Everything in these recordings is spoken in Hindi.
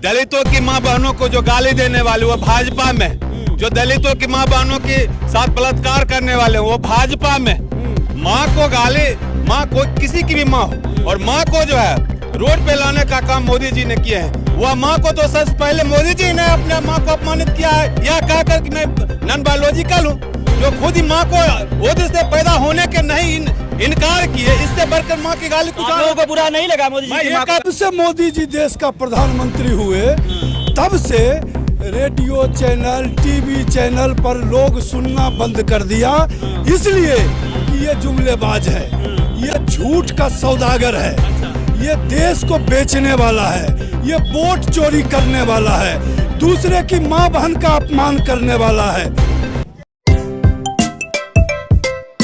दलितों की माँ बहनों को जो गाली देने वाले वो भाजपा में, जो दलितों की माँ बहनों के साथ बलात्कार करने वाले वो भाजपा में। माँ को गाली, माँ को किसी की भी माँ हो, और माँ को जो है रोड पे लाने का काम मोदी जी ने किया है। वह माँ को तो सबसे पहले मोदी जी ने अपने माँ को अपमानित किया है, यह कहकर कि मैं नॉन बायोलॉजिकल हूँ, जो खुद ही माँ को ओदी से पैदा होने के नहीं इनकार किए। इससे बढ़कर माँ की गाली कुछ लोगों को बुरा नहीं लगा मोदी जी की माँ को? जब से मोदी जी देश का प्रधानमंत्री हुए तब से रेडियो चैनल, टीवी चैनल पर लोग सुनना बंद कर दिया, इसलिए कि ये जुमलेबाज है, ये झूठ का सौदागर है, ये देश को बेचने वाला है, ये वोट चोरी करने वाला है, दूसरे की माँ बहन का अपमान करने वाला है।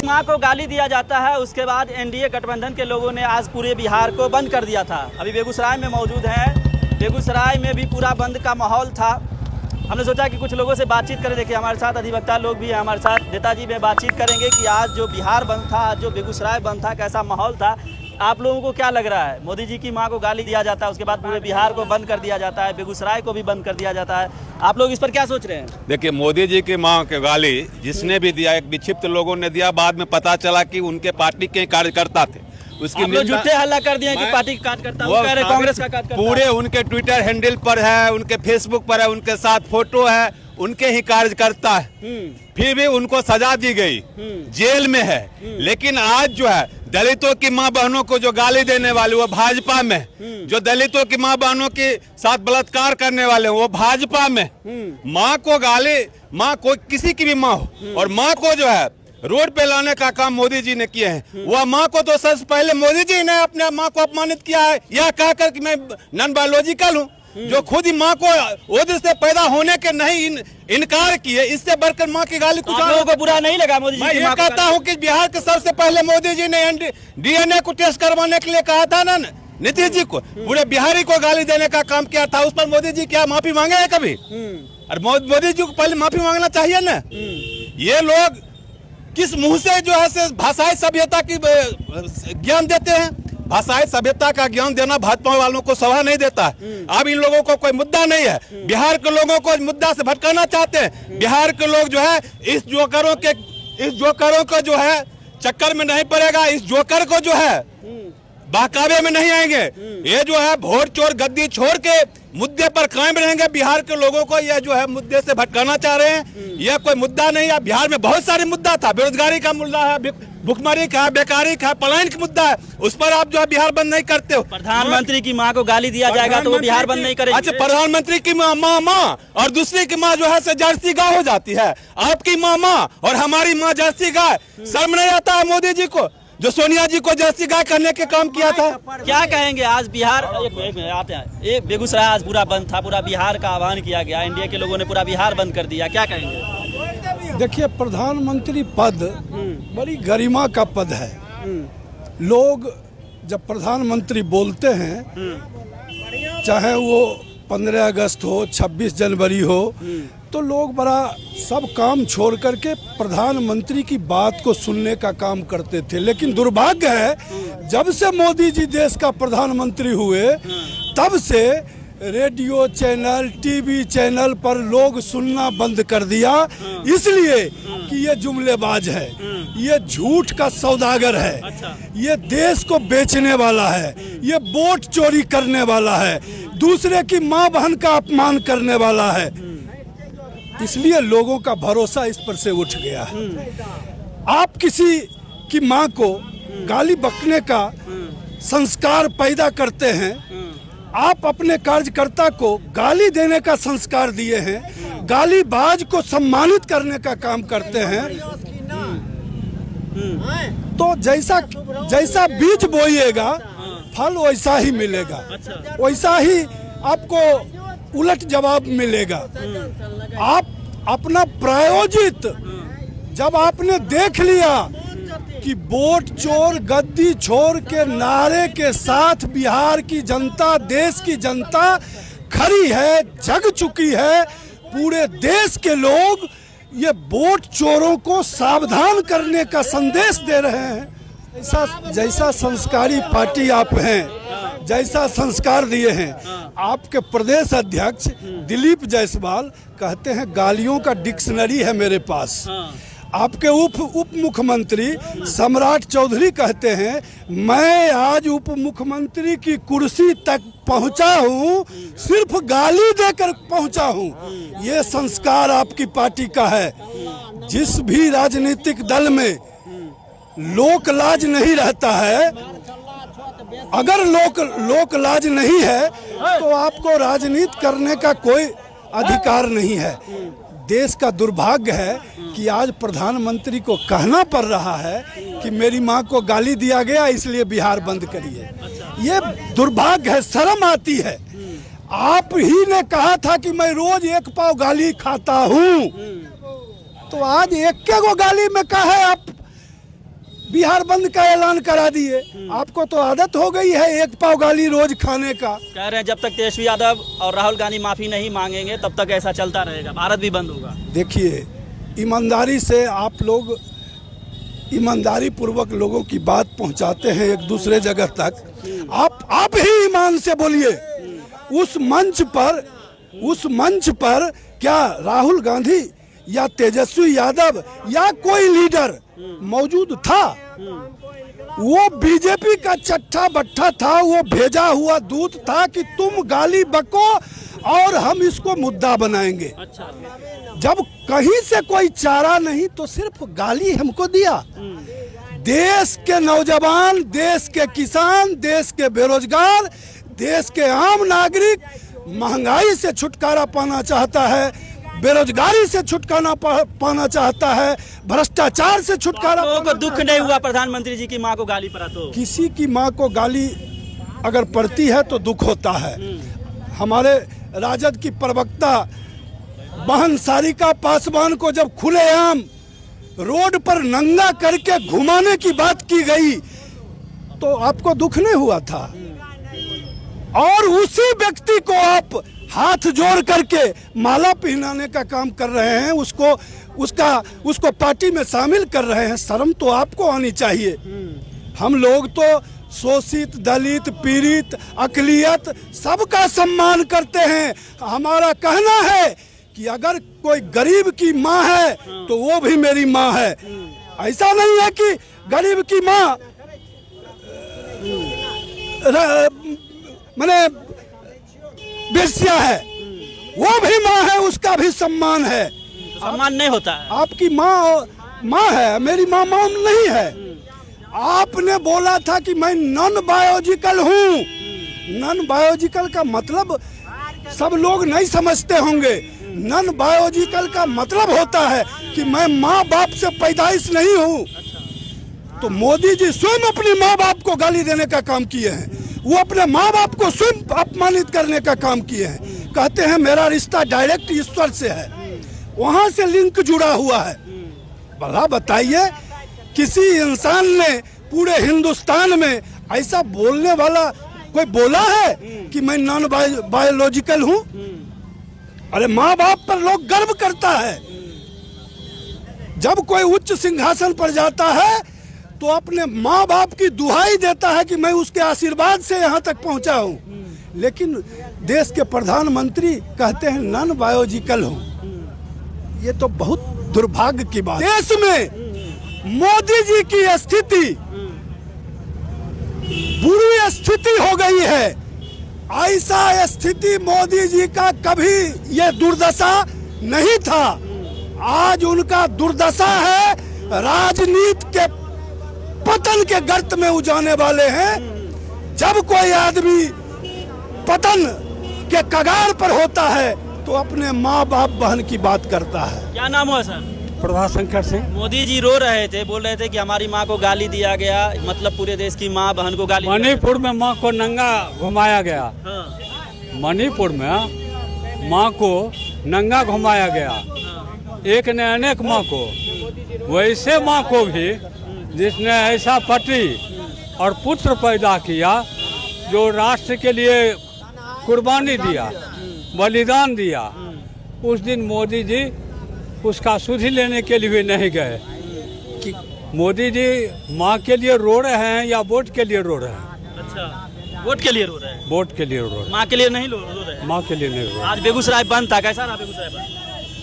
माँ को गाली दिया जाता है, उसके बाद एनडीए गठबंधन के लोगों ने आज पूरे बिहार को बंद कर दिया था। अभी बेगूसराय में मौजूद है, बेगूसराय में भी पूरा बंद का माहौल था। हमने सोचा कि कुछ लोगों से बातचीत करें। देखिए हमारे साथ अधिवक्ता लोग भी हैं हमारे साथ। नेताजी में बातचीत करेंगे कि आज जो बिहार बंद था, आज जो बेगूसराय बंद था, कैसा माहौल था। आप लोगों को क्या लग रहा है? मोदी जी की माँ को गाली दिया जाता है, उसके बाद पूरे बिहार को बंद कर दिया जाता है, बेगूसराय को भी बंद कर दिया जाता है। आप लोग इस पर क्या सोच रहे हैं? देखिए, मोदी जी की माँ के गाली जिसने भी दिया, एक विक्षिप्त लोगों ने दिया, बाद में पता चला कि उनके पार्टी के कार्यकर्ता थे। उसकी झूठे हल्ला कर दिए कि पार्टी का कार्यकर्ता, वो कह रहे कांग्रेस का कार्यकर्ता। पूरे उनके ट्विटर हैंडल पर है, उनके फेसबुक पर है, उनके साथ फोटो है, उनके ही कार्यकर्ता है। फिर भी उनको सजा दी गई, जेल में है। लेकिन आज जो है दलितों की माँ बहनों को जो गाली देने वाले वो भाजपा में, जो दलितों की माँ बहनों के साथ बलात्कार करने वाले वो भाजपा में। माँ को गाली, माँ को किसी की भी माँ हो, और माँ को जो है रोड पे लाने का काम मोदी जी ने किया है। वह माँ को तो सबसे पहले मोदी जी ने अपने माँ को अपमानित किया है, यह कहकर कि मैं नॉन बायोलॉजिकल हूँ, जो खुद ही माँ को ओदी से पैदा होने के नहीं इनकार किए। इससे बढ़कर माँ की गाली कुछ लोगों को बुरा नहीं लगा मोदी जी की माँ को? मैं कहता हूँ कि बिहार के सबसे पहले मोदी जी ने डीएनए को टेस्ट करवाने के लिए कहा था ना नीतीश जी को, पूरे बिहारी को गाली देने का काम किया था। उस पर मोदी जी क्या माफी मांगे है कभी? और मोदी जी को पहले माफी मांगना चाहिए ना। ये लोग किस मुंह से जो है भाषाई सभ्यता की ज्ञान देते हैं? भाषाई सभ्यता का ज्ञान देना भाजपा वालों को शोभा नहीं देता। अब इन लोगों को कोई मुद्दा नहीं है, बिहार के लोगों को मुद्दा से भटकाना चाहते हैं। बिहार के लोग जो है इस जोकरों को जो है चक्कर में नहीं पड़ेगा, इस जोकर को जो है बहकावे में नहीं आएंगे। ये जो है वोट चोर गद्दी छोड़ के मुद्दे पर कायम रहेंगे। बिहार के लोगों को यह जो है मुद्दे से भटकाना चाह रहे हैं। यह कोई मुद्दा नहीं है। बिहार में बहुत सारे मुद्दा था, बेरोजगारी का मुद्दा है, भुखमरी का, बेकारी का, पलायन का मुद्दा है, उस पर आप जो है बिहार बंद नहीं करते हो। प्रधानमंत्री की माँ को गाली दिया जाएगा तो वो बिहार बंद नहीं करेगी? अच्छा, प्रधानमंत्री की माँ और दूसरी की माँ जो है से जर्सी गाय हो जाती है। आपकी माँ और हमारी माँ जर्सी गाय। शर्म नहीं आता है मोदी जी को, जो सोनिया जी को जर्सी गाय करने के काम किया था? क्या कहेंगे आज बिहार? एक आते हैं, एक बेगूसराय आज पूरा बंद था, पूरा बिहार का आह्वान किया गया, एनडीए के लोगों ने पूरा बिहार बंद कर दिया, क्या कहेंगे? देखिए, प्रधानमंत्री पद बड़ी गरिमा का पद है। लोग जब प्रधानमंत्री बोलते हैं, चाहे वो 15 अगस्त हो, 26 जनवरी हो, तो लोग बड़ा सब काम छोड़ करके प्रधानमंत्री की बात को सुनने का काम करते थे। लेकिन दुर्भाग्य है, जब से मोदी जी देश का प्रधानमंत्री हुए तब से रेडियो चैनल, टीवी चैनल पर लोग सुनना बंद कर दिया, इसलिए कि ये जुमलेबाज है, ये झूठ का सौदागर है, ये देश को बेचने वाला है, ये वोट चोरी करने वाला है, दूसरे की माँ बहन का अपमान करने वाला है। इसलिए लोगों का भरोसा इस पर से उठ गया है। आप किसी की माँ को गाली बकने का संस्कार पैदा करते हैं, आप अपने कार्यकर्ता को गाली देने का संस्कार दिए हैं, गालीबाज को सम्मानित करने का काम करते हैं। तो जैसा बीज बोइएगा फल वैसा ही मिलेगा, वैसा ही आपको उलट जवाब मिलेगा। आप अपना प्रायोजित जब आपने देख लिया कि वोट चोर गद्दी छोड़ के नारे के साथ बिहार की जनता, देश की जनता खड़ी है, जग चुकी है, पूरे देश के लोग ये वोट चोरों को सावधान करने का संदेश दे रहे हैं। जैसा संस्कारी पार्टी आप हैं, जैसा संस्कार दिए हैं। आपके प्रदेश अध्यक्ष दिलीप जायसवाल कहते हैं गालियों का डिक्शनरी है मेरे पास। आपके उप मुख्यमंत्री सम्राट चौधरी कहते हैं मैं आज उप मुख्यमंत्री की कुर्सी तक पहुंचा हूं सिर्फ गाली देकर पहुंचा हूं। ये संस्कार आपकी पार्टी का है। जिस भी राजनीतिक दल में लोक लाज नहीं रहता है, अगर लोक लाज नहीं है तो आपको राजनीति करने का कोई अधिकार नहीं है। देश का दुर्भाग्य है कि आज प्रधानमंत्री को कहना पड़ रहा है कि मेरी मां को गाली दिया गया इसलिए बिहार बंद करिए। ये दुर्भाग्य है, शर्म आती है। आप ही ने कहा था कि मैं रोज एक पाव गाली खाता हूं, तो आज एक को गाली में कहा है आप बिहार बंद का ऐलान करा दिए। आपको तो आदत हो गई है एक पाव गाली रोज खाने का। कह रहे हैं जब तक तेजस्वी यादव और राहुल गांधी माफी नहीं मांगेंगे तब तक ऐसा चलता रहेगा, भारत भी बंद होगा। देखिए, ईमानदारी से आप लोग ईमानदारी पूर्वक लोगों की बात पहुंचाते हैं एक दूसरे जगह तक। आप ही ईमान से बोलिए। उस मंच पर क्या राहुल गांधी या तेजस्वी यादव या कोई लीडर मौजूद था? वो बीजेपी का चट्टा बट्टा था, वो भेजा हुआ दूत था कि तुम गाली बको और हम इसको मुद्दा बनाएंगे। जब कहीं से कोई चारा नहीं तो सिर्फ गाली हमको दिया। देश के नौजवान, देश के किसान, देश के बेरोजगार, देश के आम नागरिक महंगाई से छुटकारा पाना चाहता है, बेरोजगारी से छुटकारा पाना चाहता है, भ्रष्टाचार से छुटकारा। लोगों को दुख नहीं हुआ प्रधानमंत्री जी की मां को गाली पड़ा तो? किसी की मां को गाली अगर पड़ती है तो दुख होता है। हमारे राजद की प्रवक्ता बहन सारिका पासवान को जब खुलेआम रोड पर नंगा करके घुमाने की बात की गई तो आपको दुख नहीं हुआ था? और उसी व्यक्ति को आप हाथ जोड़ करके माला पहनाने का काम कर रहे हैं, उसको पार्टी में शामिल कर रहे हैं। शर्म तो आपको आनी चाहिए। हम लोग तो शोषित, दलित, पीड़ित, अकलियत सबका सम्मान करते हैं। हमारा कहना है कि अगर कोई गरीब की माँ है तो वो भी मेरी माँ है। ऐसा नहीं है कि गरीब की माँ माने बेस्या है, वो भी माँ है, उसका भी सम्मान है। सम्मान नहीं होता है? आपकी माँ है, मेरी माँ नहीं है। आपने बोला था कि मैं नॉन बायोलॉजिकल हूँ। नॉन बायोलॉजिकल का मतलब सब लोग नहीं समझते होंगे। नॉन बायोलॉजिकल का मतलब होता है कि मैं माँ बाप से पैदाइश नहीं हूँ। तो मोदी जी स्वयं अपने माँ बाप को गाली देने का काम किए हैं। वो अपने माँ बाप को स्वयं अपमानित करने का काम किए हैं। कहते हैं मेरा रिश्ता डायरेक्ट ईश्वर से है, वहां से लिंक जुड़ा हुआ है। भला बताइए, किसी इंसान ने पूरे हिंदुस्तान में ऐसा बोलने वाला कोई बोला है कि मैं नॉन बायोलॉजिकल हूँ? अरे माँ बाप पर लोग गर्व करता है। जब कोई उच्च सिंहासन पर जाता है तो अपने माँ बाप की दुहाई देता है कि मैं उसके आशीर्वाद से यहाँ तक पहुँचा हूँ। लेकिन देश के प्रधानमंत्री कहते हैं नॉन बायोलॉजिकल हूँ। ये तो बहुत दुर्भाग्य की बात। देश में मोदी जी की स्थिति बुरी स्थिति हो गई है। ऐसा स्थिति मोदी जी का कभी ये दुर्दशा नहीं था। आज उनका दुर्दशा है। राजनीति के पतन के गर्त में उजाने वाले हैं। जब कोई आदमी पतन के कगार पर होता है तो अपने माँ बाप बहन की बात करता है। क्या नाम हुआ सर? प्रभात शंकर सिंह। मोदी जी रो रहे थे, बोल रहे थे कि हमारी माँ को गाली दिया गया, मतलब पूरे देश की माँ बहन को गाली। मणिपुर में माँ को नंगा घुमाया गया। हाँ। मणिपुर में माँ को नंगा घुमाया गया। एक ने अनेक माँ को, वैसे माँ को भी जिसने ऐसा पति और पुत्र पैदा किया, जो राष्ट्र के लिए कुर्बानी दिया, बलिदान दिया, उस दिन मोदी जी उसका सुधि लेने के लिए भी नहीं गए। कि मोदी जी माँ के लिए रो रहे हैं या वोट के लिए रो रहे हैं? अच्छा। वोट के लिए रो रहे हैं, वोट के लिए रो रहे माँ के लिए नहीं रो रहे हैं। माँ के लिए नहीं रो रहे। आज बेगूसराय बंद था, कैसा रहा बेगूसराय बंद?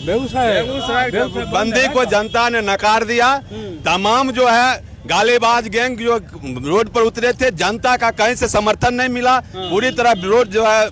बेगूसराय बंदी को जनता ने नकार दिया। तमाम जो है गालीबाज गैंग जो रोड पर उतरे थे, जनता का कहीं से समर्थन नहीं मिला। पूरी तरह रोड जो है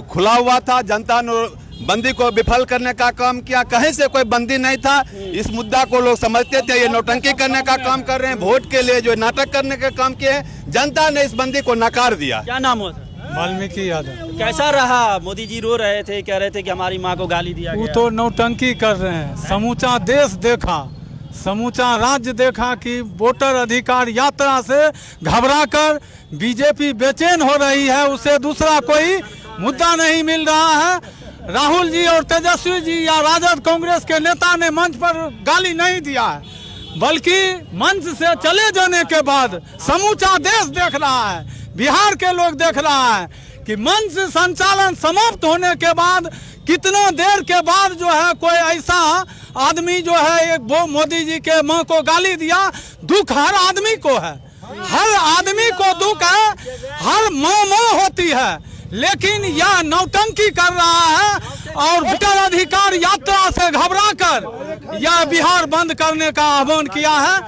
खुला हुआ था। जनता ने बंदी को विफल करने का काम किया, कहीं से कोई बंदी नहीं था। इस मुद्दा को लोग समझते थे ये नौटंकी करने का काम कर रहे हैं, वोट के लिए जो नाटक करने का काम किए हैं। जनता ने इस बंदी को नकार दिया। क्या नाम हो? वाल्मीकि यादव। कैसा रहा? मोदी जी रो रहे थे, कह रहे थे कि हमारी माँ को गाली दिया वो गया। तो नौटंकी कर रहे हैं। समूचा देश देखा, समूचा राज्य देखा कि वोटर अधिकार यात्रा से घबराकर बीजेपी बेचैन हो रही है। उसे दूसरा कोई मुद्दा नहीं मिल रहा है। राहुल जी और तेजस्वी जी या राजद कांग्रेस के नेता ने मंच पर गाली नहीं दिया है, बल्कि मंच से चले जाने के बाद समूचा देश देख रहा है, बिहार के लोग देख रहा है कि मंच संचालन समाप्त होने के बाद कितना देर के बाद जो है कोई ऐसा आदमी जो है एक वो मोदी जी के माँ को गाली दिया। दुख हर आदमी को है, हर आदमी को दुख है, हर माँ होती है, लेकिन यह नौटंकी कर रहा है और वोटर अधिकार यात्रा से घबराकर यह बिहार बंद करने का आह्वान किया है।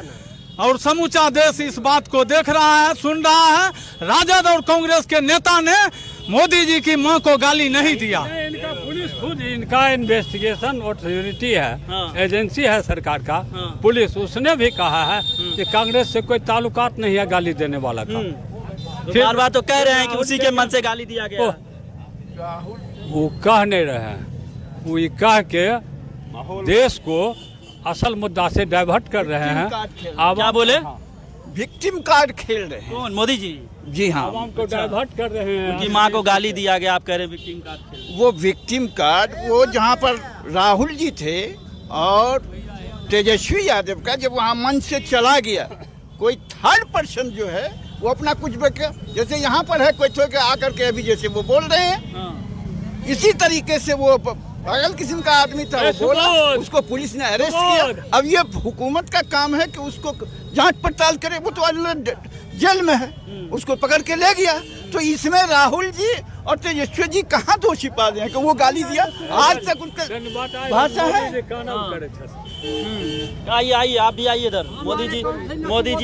और समूचा देश इस बात को देख रहा है, सुन रहा है। राजद और कांग्रेस के नेता ने मोदी जी की मां को गाली नहीं दिया। इनका पुलिस खुद इनका इन्वेस्टिगेशन अथॉरिटी है, एजेंसी है सरकार का पुलिस, उसने भी कहा है कि कांग्रेस से कोई ताल्लुकात नहीं है गाली देने वाला का। फिर बार बार तो कह रहे हैं कि उसी के मन से गाली दिया गया। वो कह नहीं रहे हैं, वो ये कह के देश को असल मुद्दा से डाइवर्ट कर रहे हैं। क्या बोले? विक्टिम कार्ड खेल रहे हैं। कौन? मोदी जी? जी हाँ, आवाम को डाइवर्ट कर रहे हैं। उनकी माँ को गाली दिया गया, आप कह रहे हैं विक्टिम कार्ड खेल। वो विक्टिम कार्ड वो जहाँ पर राहुल जी थे और तेजस्वी यादव का जब वहाँ मंच से चला गया, कोई थर्ड पर्सन जो है वो अपना कुछ जैसे यहाँ पर है कोई तो आकर के अभी जैसे वो बोल रहे हैं, इसी तरीके से वो पागल किस्म का आदमी था, वो बोला, उसको पुलिस ने अरेस्ट किया। अब ये हुकूमत का काम है कि उसको जांच पड़ताल करे। वो तो जेल में है, उसको पकड़ के ले गया। तो इसमें राहुल जी और तेजस्वी जी कहाँ दोषी पा रहे हैं कि वो गाली दिया? आज तक उनका भाषा है। आइए आप भी आइए इधर। मोदी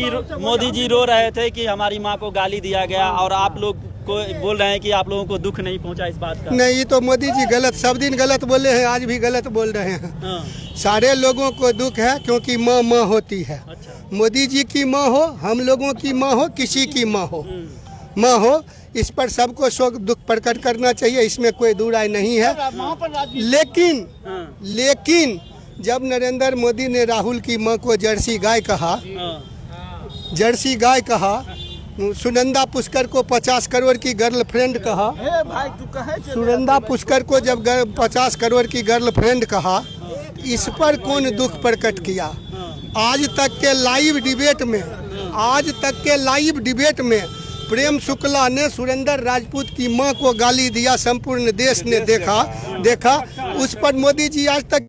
जी रो रहे थे कि हमारी माँ को गाली दिया गया, और आप लोग को बोल रहे हैं कि आप लोगों को दुख नहीं पहुंचा इस बात का। नहीं, ये तो मोदी जी गलत, सब दिन गलत बोले हैं, आज भी गलत बोल रहे हैं। सारे लोगों को दुख है क्योंकि माँ होती है। अच्छा। मोदी जी की माँ हो, हम लोगों की माँ हो, किसी की माँ हो, इस पर सबको शोक दुख प्रकट करना चाहिए, इसमें कोई दो राय नहीं है। लेकिन जब नरेंद्र मोदी ने राहुल की माँ को जर्सी गाय कहा, सुनंदा पुष्कर को 50 करोड़ की गर्लफ्रेंड कहा, सुनंदा पुष्कर को जब 50 करोड़ की गर्लफ्रेंड कहा, इस पर कौन दुख प्रकट किया? आज तक के लाइव डिबेट में प्रेम शुक्ला ने सुरेंद्र राजपूत की मां को गाली दिया, संपूर्ण देश ने देखा। उस पर मोदी जी आज तक